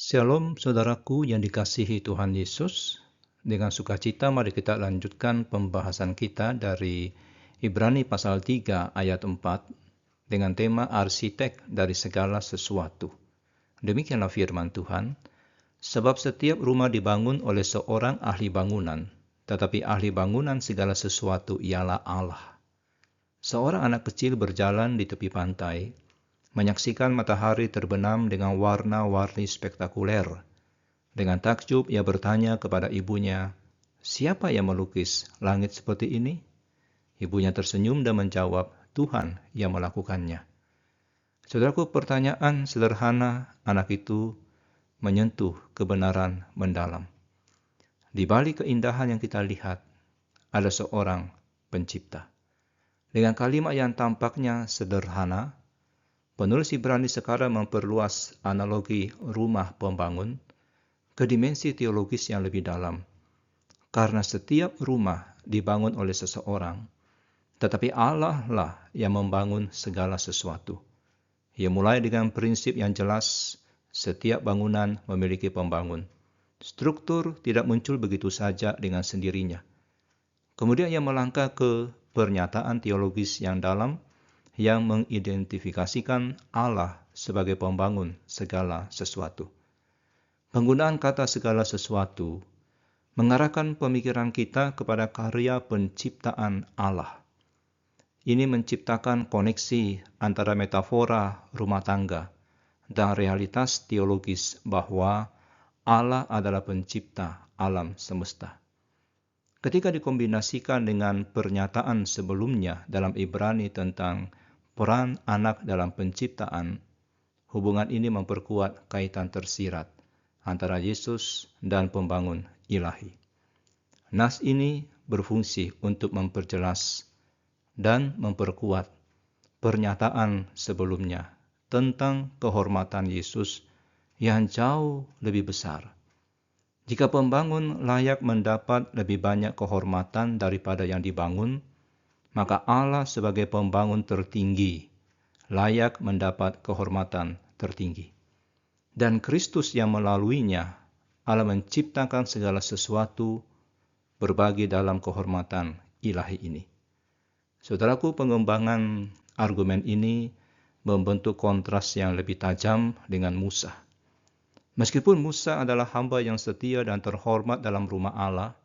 Shalom saudaraku yang dikasihi Tuhan Yesus. Dengan sukacita mari kita lanjutkan pembahasan kita dari Ibrani pasal 3 ayat 4 dengan tema arsitek dari segala sesuatu. Demikianlah firman Tuhan, sebab setiap rumah dibangun oleh seorang ahli bangunan, tetapi ahli bangunan segala sesuatu ialah Allah. Seorang anak kecil berjalan di tepi pantai, menyaksikan matahari terbenam dengan warna-warni spektakuler. Dengan takjub ia bertanya kepada ibunya, "Siapa yang melukis langit seperti ini?" Ibunya tersenyum dan menjawab, "Tuhan yang melakukannya." Saudaraku, pertanyaan sederhana anak itu menyentuh kebenaran mendalam. Di balik keindahan yang kita lihat, ada seorang pencipta. Dengan kalimat yang tampaknya sederhana, penulis Ibrani sekarang memperluas analogi rumah pembangun ke dimensi teologis yang lebih dalam. Karena setiap rumah dibangun oleh seseorang, tetapi Allah lah yang membangun segala sesuatu. Ia mulai dengan prinsip yang jelas, setiap bangunan memiliki pembangun. Struktur tidak muncul begitu saja dengan sendirinya. Kemudian ia melangkah ke pernyataan teologis yang dalam yang mengidentifikasikan Allah sebagai pembangun segala sesuatu. Penggunaan kata segala sesuatu mengarahkan pemikiran kita kepada karya penciptaan Allah. Ini menciptakan koneksi antara metafora rumah tangga dan realitas teologis bahwa Allah adalah pencipta alam semesta. Ketika dikombinasikan dengan pernyataan sebelumnya dalam Ibrani tentang peran anak dalam penciptaan, hubungan ini memperkuat kaitan tersirat antara Yesus dan pembangun ilahi. Nas ini berfungsi untuk memperjelas dan memperkuat pernyataan sebelumnya tentang kehormatan Yesus yang jauh lebih besar. Jika pembangun layak mendapat lebih banyak kehormatan daripada yang dibangun, maka Allah sebagai pembangun tertinggi layak mendapat kehormatan tertinggi. Dan Kristus yang melaluinya, Allah menciptakan segala sesuatu berbagi dalam kehormatan ilahi ini. Saudaraku, pengembangan argumen ini membentuk kontras yang lebih tajam dengan Musa. Meskipun Musa adalah hamba yang setia dan terhormat dalam rumah Allah,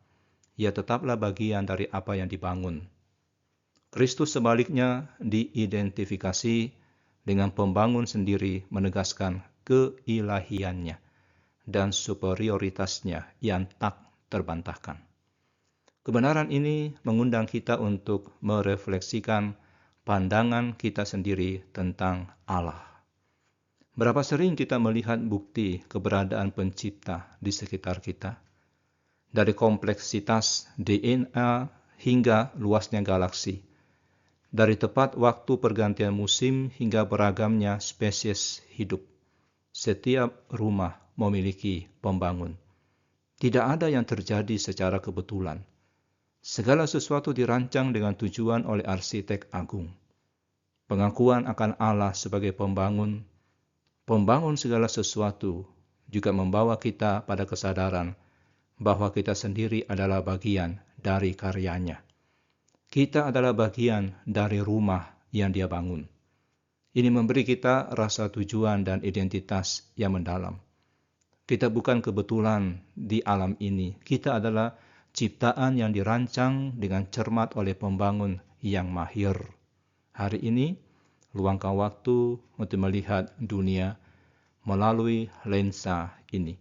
ia tetaplah bagian dari apa yang dibangun. Kristus sebaliknya diidentifikasi dengan pembangun sendiri, menegaskan keilahiannya dan superioritasnya yang tak terbantahkan. Kebenaran ini mengundang kita untuk merefleksikan pandangan kita sendiri tentang Allah. Berapa sering kita melihat bukti keberadaan pencipta di sekitar kita? Dari kompleksitas DNA hingga luasnya galaksi. Dari tepat waktu pergantian musim hingga beragamnya spesies hidup. Setiap rumah memiliki pembangun. Tidak ada yang terjadi secara kebetulan. Segala sesuatu dirancang dengan tujuan oleh arsitek agung. Pengakuan akan Allah sebagai pembangun segala sesuatu juga membawa kita pada kesadaran bahwa kita sendiri adalah bagian dari karyanya. Kita adalah bagian dari rumah yang Dia bangun. Ini memberi kita rasa tujuan dan identitas yang mendalam. Kita bukan kebetulan di alam ini. Kita adalah ciptaan yang dirancang dengan cermat oleh pembangun yang mahir. Hari ini, luangkan waktu untuk melihat dunia melalui lensa ini.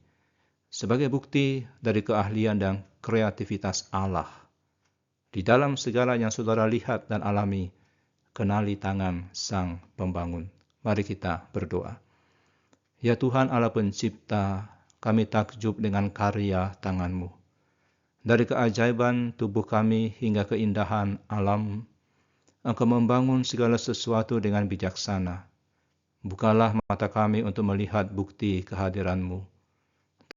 Sebagai bukti dari keahlian dan kreativitas Allah. Di dalam segala yang saudara lihat dan alami, kenali tangan Sang Pembangun. Mari kita berdoa. Ya Tuhan Allah Pencipta, kami takjub dengan karya tangan-Mu. Dari keajaiban tubuh kami hingga keindahan alam, Engkau membangun segala sesuatu dengan bijaksana. Bukalah mata kami untuk melihat bukti kehadiran-Mu.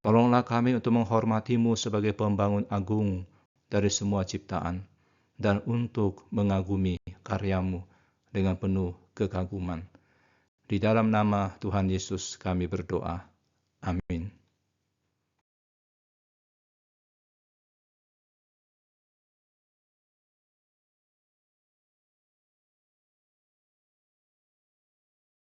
Tolonglah kami untuk menghormati-Mu sebagai pembangun agung dari semua ciptaan, dan untuk mengagumi karya-Mu dengan penuh kekaguman. Di dalam nama Tuhan Yesus kami berdoa. Amin.